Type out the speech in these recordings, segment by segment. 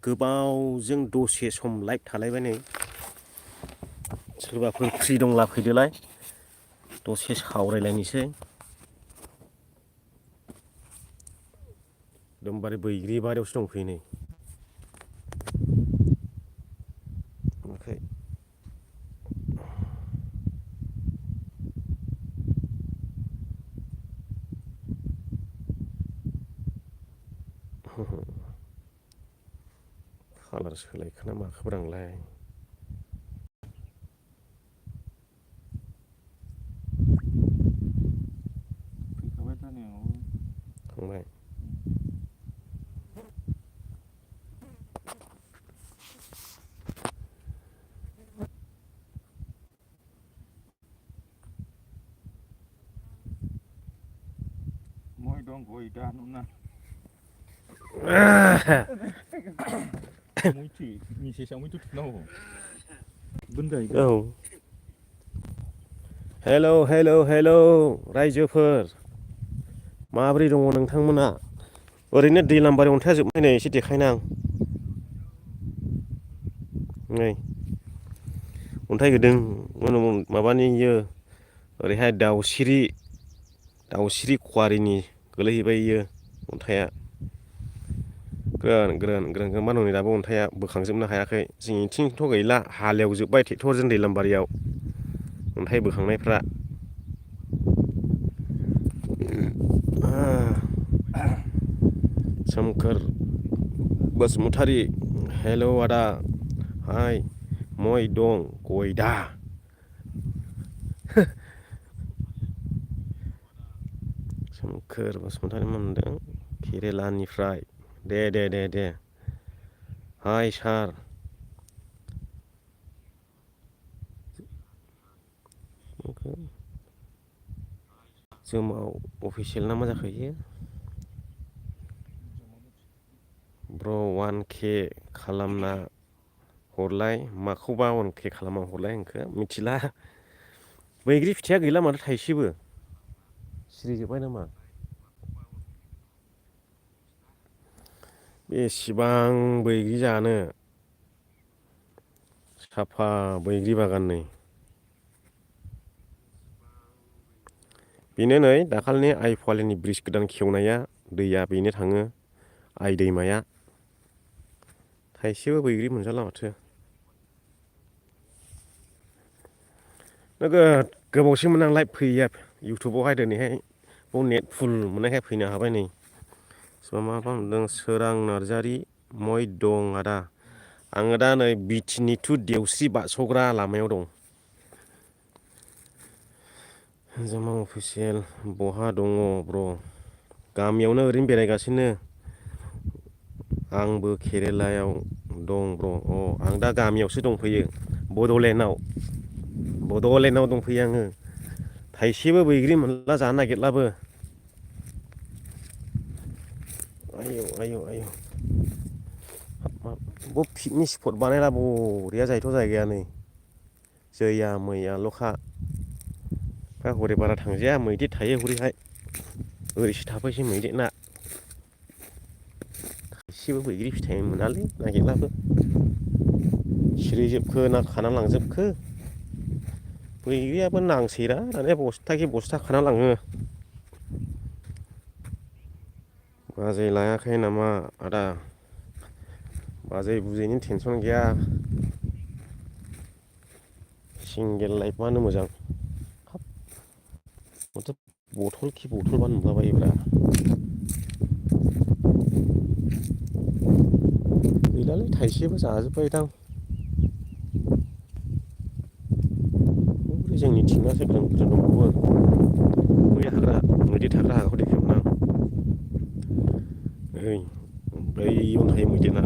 गोबावजों दसे सम लाइभ थालायबाय नै सोरबाफोर फ्रि दंला फैदोलाय दसे सावरायलायनोसै एकदमबारे बैग्रि बारियावसो दंफैयो नै ओमफ्राय कालार सोलायखोना माखोब्रा आंलाय फैखाबाय जानायाव थांबाय moi dong goi da nuna moi tu मेसेजाव moi tu थुनांगौ बोनदाय औ हेलौ हेलौ हेलौ रायजोफोर माबोरै दङ नोंथांमोना ओरैनो दैलामबारि अन्थाइआ जोबनाय नै एसे देखायना आं नै अन्थाइ गोदों माबानि इयो ओरैहाय दाउसिरि खवारिनि गोलैहैबाय इयो अन्थाइआ ग्रोन ग्रोन ग्रोन ग्रोन मा दं नै दाबो अन्थाइआ बोखांजोबनो हायाखै जोंनिथिंथ' गैला हालेवजोब्बाय ट्रेक्टरजों दैलामबारियाव अन्थाइ बोखांनायफ्रा सोमखोर बसुमतारी हेलौ आदा हाय मय दं गयदा सोमखोर बसुमतारी मोनदों केरेलानिफ्राय दे हाय सार जोमाव अफिसियेल ना मा जाखो इयो ब्र 1K खालामना हरलाय माखौबा 1K खालामना हरलाय होनखो मिथिला बैग्रि फिथाइया गैला माथो थाइसेबो सिरिजोब्बाय नामा बेसेबां बैग्रि जानो साफा बैग्रि बागान नै बेनो नै दाखालिनि आइ फवालिनि ब्रिज गोदान खेवनाया दैया बेनो थाङो आइ दैमाया थाइसेबो बैग्रि मोनजाला माथो नोगोद गोबावसैमोन आं लाइभ फैयैया इउटुबावहाय दिनैहाय बाव नेट फुल मोननायखाय फैनो हाबाय नै सोरबा माबा मोनदों सोरां नार्जारि मय दं आदा आङो दा नै बिटिनि टु देवस्रि बारस'ग्रा लामायाव दं जोमा अफिसियेल बहा दङ ब्र गामियावनो ओरैनो बेरायगासिनो आंबो केरेलायाव दं ब्र आं दा गामियावसो दंफैयो बड'लेण्डआव दंफैयो आङो थाइसेबो बैग्रि मोनला जानो नागिरलाबो आयौ बाव पिकनिक स्पट बानायला बरिया जायोथ' जायगाया नै जैया मैयाल'खा हरै बारा थांजाया मैदेर थायो हरैहाय ओरैसो थाफैसै मैदेरना थाइसेबो बैग्रि फिथाइ मोनालै नागिरब्लाबो सिरिजोबखो ना खाना लांजोबखो बैग्रियाबो नांसैरा दानिया बस्था खि बस्था खाना लाङो बाजै लायाखै नामा आदा बाजै बुजैनि टेनसन गैया सिंगेल लाइफआनो मोजां हाब माथो बथल खि बथलबा नुलाबायोब्रा गैलालै थाइसेबो जाजोब्बायदां जोंनिथिंनासो ग्रोन ग्रोन दंबावो मैदेर थाग्रा हाग्राखौ देखायहरनो आं ओइ बैयावनो थायो मैदेरा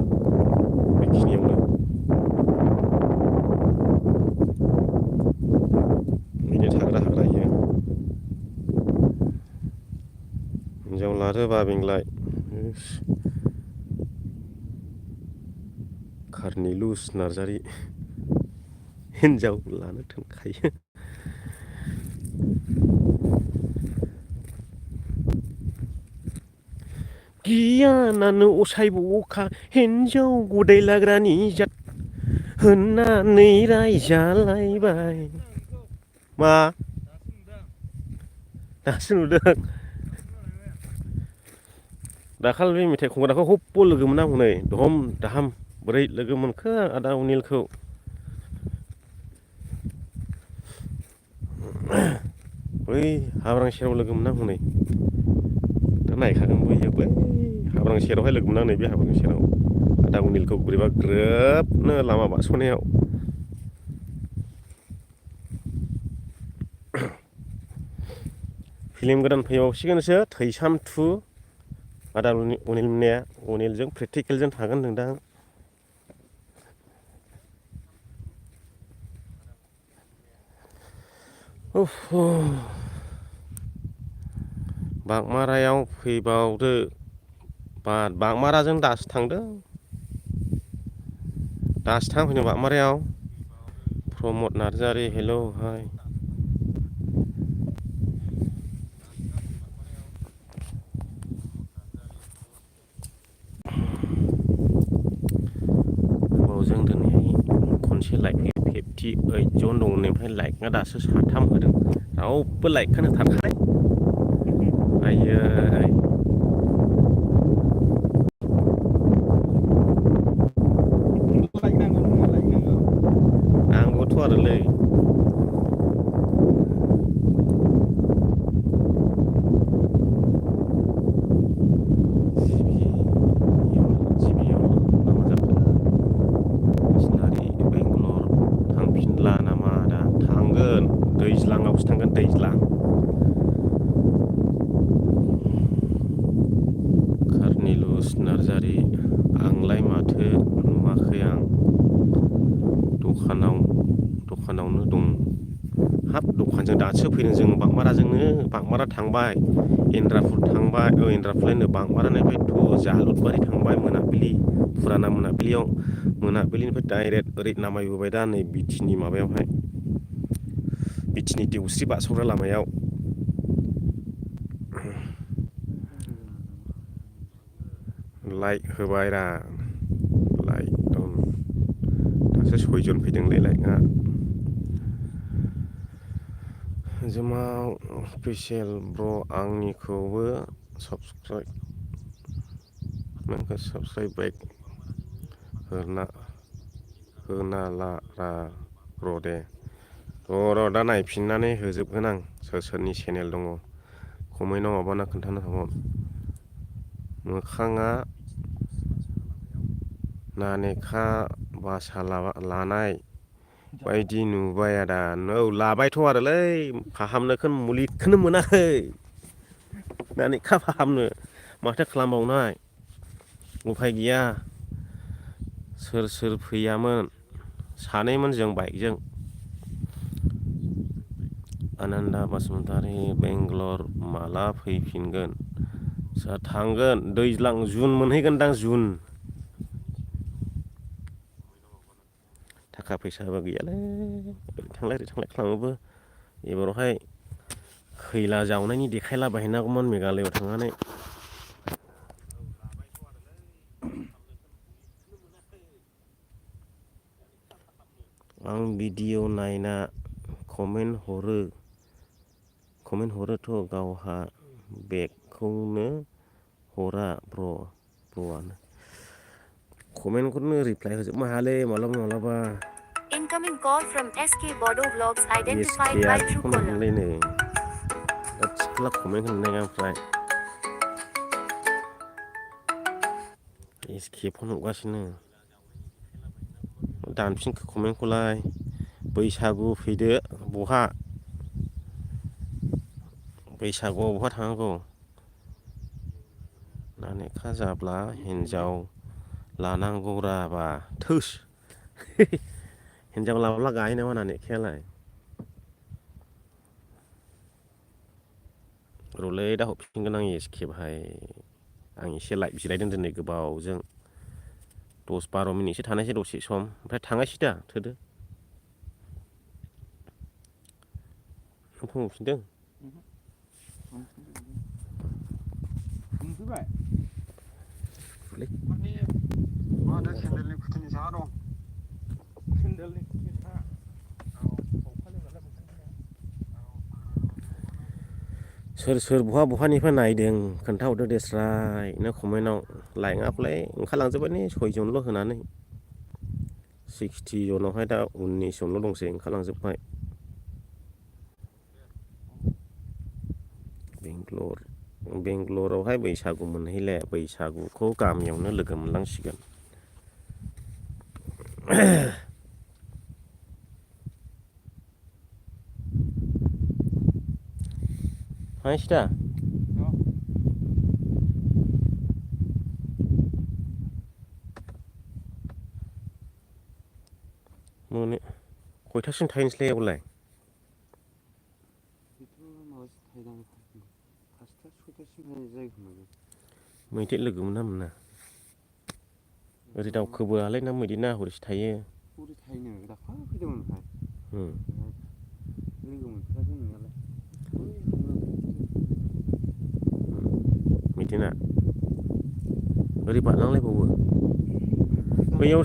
बेखिनियावनो मैदेर थाग्रा हाग्रा इयो हिनजाव लादो बाबेंलाय कार्निलुस नार्जारि हिनजाव लानो थोनखायो गियानानो असायबखा हिन्जाव गदाय लाग्रानि जात होननानै रायजालायबाय मा दासो नुदों दाखालि बे मेथाइ खनग्राखौ हप्प लोगो मोनना हनै दहम दाहाम बोरै लोगो मोनखो आदा अनिलखौ बै हाब्रां सेराव लोगो मोनना हनै दा नायखागोन बैयो बै हाब्रां सेरावहाय लोगो मोनना नैबे हाब्रां सेराव आदा अनिलखौ बोरैबा ग्रोबनो लामा बारस'नायाव फिल्म गोदान फैबावसिगोनसो थैसाम 2 आदा अनिल मोननाया अनिलजों प्रेक्टिकेलजों थागोन होनदोंदां बागमारायाव फैबावदो बागमाराजों दासो थांदों दासो थांफैदों बागमारायाव प्रमद नार्जारि हेलौ हाय गोबावजों दिनैहाय खनसे लाइक 58 जन दं ओमफ्राय लाइकआ दासो 3 होदों रावबो लाइकखौनो होथाराखै आयै नांगौथ' आरोलै थांफिनला नामा दा थांगोन दैज्लाङावसो थांगोन दैज्लां कार्निलुस नार्जारि आंलाय माथो नुवाखै आं दखानावनो दं हाब दखानजों दासो फैदों जों बागमारा थांबाय एन्द्राफुल थांबाय एन्द्राफुलनो बागमारानिफ्रायथ' जालुकबारि थांबाय मोनाबिलि फुराना मोनाबिलियाव मोनाबिलिनिफ्राय डाइरेक्ट ओरै नामायबोबाय दा नै बिटिनि माबायावहाय बिटिनि देवस्रि बारसग्रा लामायाव लाइक होबायरा लाइक दं दासो 6 जन फैदोंलै लाइकआ जुमाव स्पेसियेल ब्र आंनिखौबो साबस्क्राइब बेक होनालारा ब्र दे र' दा नायफिननानै होजोबगोन आं सोरनि चेनेल दङ कमेन्टआव माबाना खोन्थानो हागोन मोखाङा नानेखा बासा लानाय बायदि नुबाय आदा औ लाबायथ' आरोलै फाहामनोखौनो मुलिखौनो मोनाखै नानेखा फाहामनो माथो खालामबावनाय उफाय गैया सोर फैयामोन सानैमोन जों बाइकजों आनन्दा बसुमतारी बेंगलर माला फैफिनगोन थांगोन दैज्लां जुन मोनहैगोनदां जुन थाखा फैसाबो गैयालै ओरै थांलाय खालामोबो एबारावहाय खैला जावनायनि देखायला बायहैनांगौमोन मेघालयआव थांनानै आं भिडिअ नायना कमेन्ट हरोथ' गावहा बेगखौनो हरा ब्र'आनो कमेन्टखौनो रिप्लाय होजोबनो हायालै मालाबा Incoming call from SK Bodo Vlogs identified एसकेआ by फन Truecaller. हरदोंलै दा सिख्ला कमेन्ट होनो ओमफ्राय एसके फन हरगासिनो दानफिनखो कमेन्टखौलाय बैसागु फैदो बैसागुआव बहा थांनांगौ नानेखा जाब्ला हिनजाव लानांगौरा बा थोस हिनजाव लाब्ला गायो नामा नानेखायालाय र'लै दा हरफिनगोन आं एसके भाइ आं एसे लाइभ जिरायदों दिनै गोबावजों 10-12 मिनिटसो थानायसै दसे सम ओमफ्राय थाङासै दा थोदो नों फन हरफिनदों मोनफैबाय फुलै माने मा होनो सेन्देलनि खुथिनि साहा दं सेन्देलनि सा बावखालि नालाय सोर सोर बहा बहानिफ्राय नायदों खोन्थाहरदो देस्रायनो कमेन्टआव लाइकआखौलाय ओंखारलांजोब्बाय नै 6 जनल' होनानै 60 जनावहाय दा 19 जनल' दंसै ओंखारलांजोब्बाय बेंगलरावहाय बैसागु मोनहैले बैसागुखौ गामियावनो लोगो मोनलांसिगोन हायसिदा मोनो खयथासिम थाहैनोसैलाय बेयावलाय बेथ' माबासो थाहैदां 5ता 6तासिम थाहैनाय जायो खोमा जों मैदेर लोगो मोना मोना ओरै दावखोबोआलाय ना मैदेर नाहरैसो थायो हरै थाहैनो दाख्लै फैदोंमोन ओमफ्राय उम लोगो मोनफेराखै मोननायालाय बै थांदों मैदेरा ओरै बारलांलायबावो बैयाव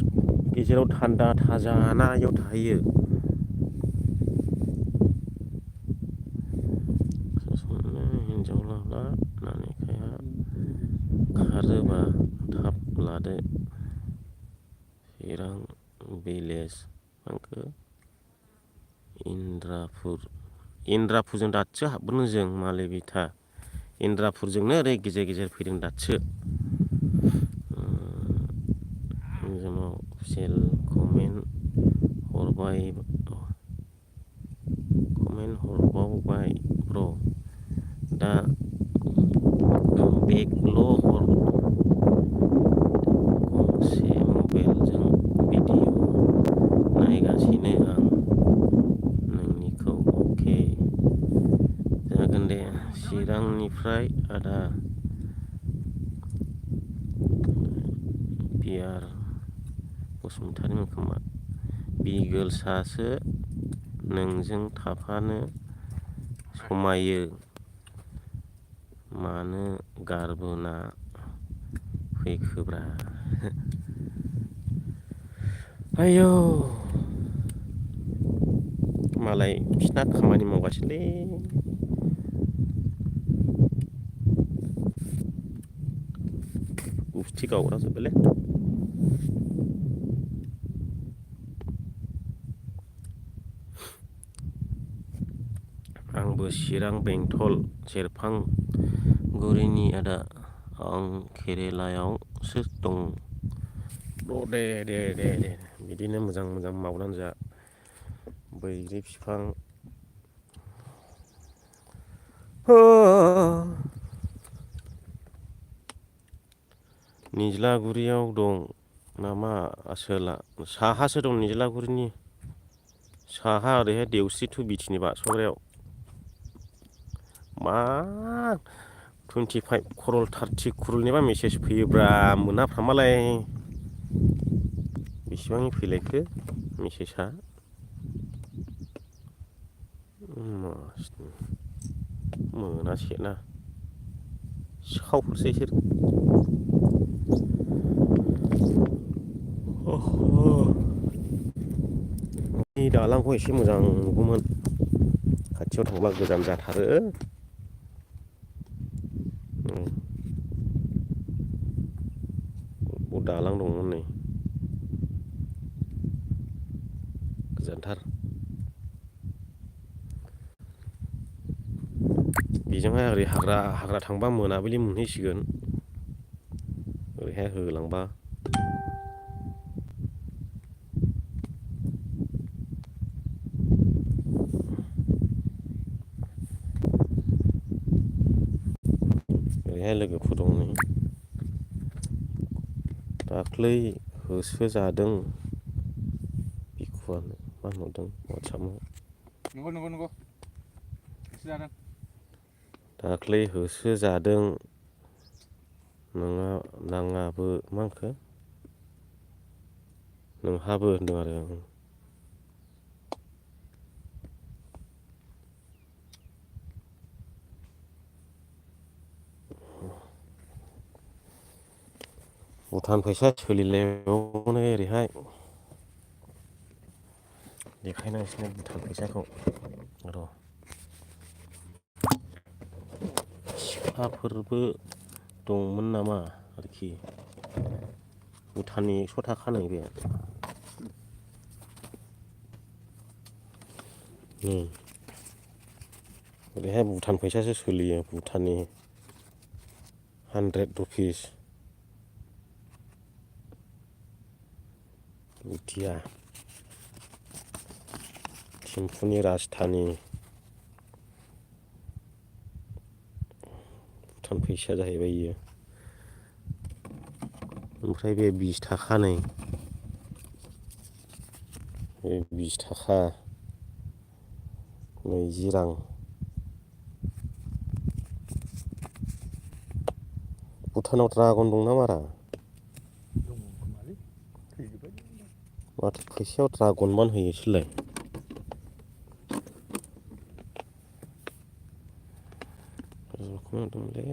गेजेराव थान्दा थाजा ना इयाव थाहैयो हिनजाव लाला नानेखाया खारोबा थाब लादो चिरां भिलेज आंखो इन्द्रापुरजों दासो हाबबोनो जों मालाय बिथा इन्द्रापुरजोंनो ओरै गेजेर गेजेर फैदों दासो जोंनाव अफिसियेल कमेन्ट हरबावबाय ब्र दा बेगल' हर गंसे मबाइलजों भिडिअ नायगासिनो आं नोंनिखौ अके जागोन दे चिरांनिफ्राय आदा बिआर बसुमतारीमोन खोमा बिगोलसासो नोंजों थाफानो समायो मानो गारबोना फैखोब्रा आयौ मालाय बिसिना खामानि मावगासिनोलै गुस्थि गावग्रा जोब्बायलै आंबो चिरां बेंटल सेरफांगुरिनि आदा आं केरेलायावसो दं दे बिदिनो मोजां मोजां मावनानै जा बैग्रि बिफां निज्लागुरियाव दं नामा आसोला साहासो दं निज्लागुरिनि साहा ओरैहाय देवस्रि टु बिटिनि बारसग्रायाव मा 25 करल 30 करलनिबा मेसेज फैयोब्रा मोनहाफ्रामालाय बेसेबांनि फैलायखो मेसेजआ मोनासेना सिखावफोरसो इसोर दालांखौ एसे मोजां नुगौमोन खाथियाव थांब्ला गोजान जाथारो दालां दंमोन नै गोजानथार बेजोंहाय ओरै हाग्रा थांबा मोनाबिलि मोनहैसिगोन ओरैहाय होलांबा ओरैहाय लोगोफोर दं नै दाख्लै होसोजादों बिखुआनो मा नुदों वाट्सआपआव नंगौ जादों दाख्लै होसोजादों नाङाबो मा होनखो नोंहाबो होनदों आरो भुटान फैसा सोलिलायबावनो ओरैहाय देखायनांसिगोन भुटान फैसाखौ र' सिखाफोरबो दंमोन नामा आरोखि भुटाननि 100 थाखा नै बे ओरैहाय भुटान फैसासो सोलियो भुटाननि 100 रुपिस भुटिया थिम्फुनि राजधानी भुटान फैसा जाहैबाय इयो ओमफ्राय बे 20 थाखा नै बे 20 थाखा 20 रां भुटानाव ड्रागन दंना मारा माथो फैसायाव ड्रागन बानहोयो सोरलाय दंलै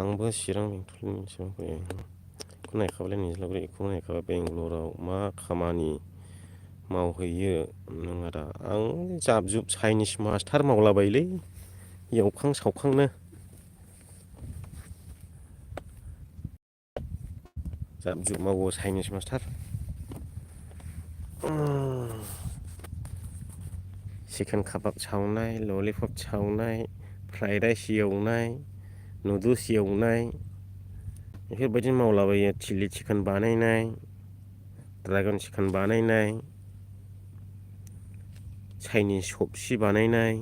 आंबो चिरां बेंटलनि सिगां फैयो बेखौ नायखाबायलाय निज्लागुरि बेखौ नायखाबाय बेंगलराव मा खामानि मावहैयो नों आदा आं जाब जुब चाइनिस मास्टार मावलाबायोलै एवखां सावखांनो जाब जुब मावो चाइनिस मास्टार चिकेन काबाब सावनाय ललिपप सावनाय फ्राइड राइस एवनाय नुडल्स एवनाय बेफोरबायदि मावलाबायो चिली चिकेन बानायनाय ड्रागन चिकेन बानायनाय चाइनिस सबसि बानायनाय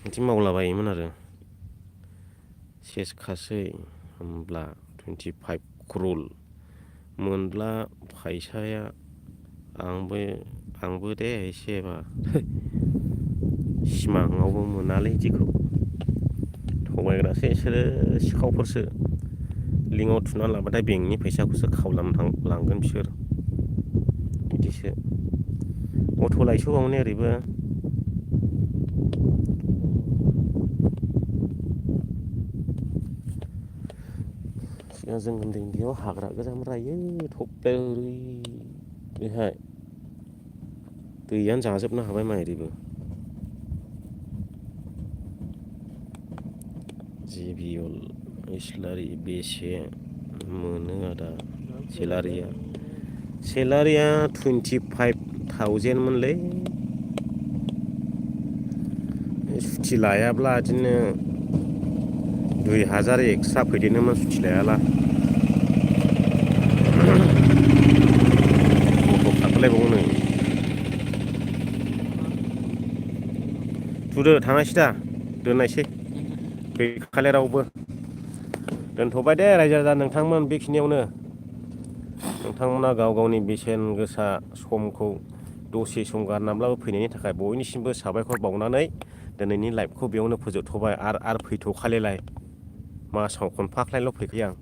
बिदि मावलाबायोमोन आरो सेसखासै होमब्ला 25 crore मोनब्ला फैसाया आंबो दे एसेबा सिमाङावबो मोनालै बिदिखौ थगायग्रासो बिसोरो सिखावफोरसो लिंकआव थुना लाबाथाय बेंकनि फैसाखौसो खावलानो लांगोन बिसोर बिदिसो अट' लायस'बावनो ओरैबो सिगां जों उन्दै उन्दैयाव हाग्रा गोजाम रायो थब्लाय ओरै बेहाय दैयानो जाजोबनो हाबाय माइरिबो जिबियल इस्लारि बेसे मोनो आदा सेलारिया 25,000 मोनलै सुथि लायाब्ला बिदिनो 2000 एक्सट्रा फैदेरोमोन सुथि लायाला गथ' खारलायबावनो थुदो थांनायसै दा दोननायसै गैखाले रावबो दोनथ'बाय दे रायजो राजा नोंथांमोन बेखिनियावनो नोंथांमोना गाव गावनि बेसेन गोसा समखौ दसे सम गारनानैब्लाबो फैनायनि थाखाय बयनिसिमबो साबायखर बावनानै दिनैनि लाइभखौ बेयावनो फोजोबथ'बाय आरो फैथ'खालेलाय मासाव खनफाख्लायल' फैखायो आं